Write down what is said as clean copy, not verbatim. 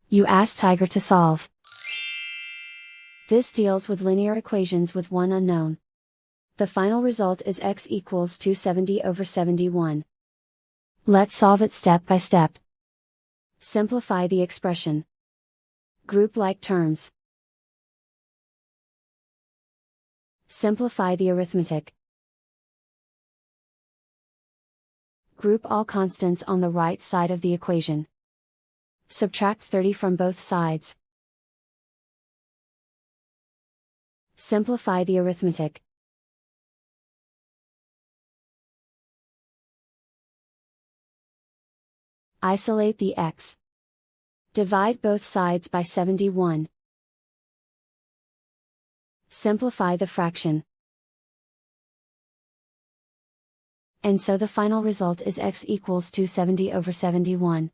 You ask Tiger to solve. This deals with linear equations with one unknown. The final result is x equals 270/71. Let's solve it step by step. Simplify the expression. Group like terms. Simplify the arithmetic. Group all constants on the right side of the equation. Subtract 30 from both sides. Simplify the arithmetic. Isolate the x. Divide both sides by 71. Simplify the fraction. And so the final result is x equals 270/71.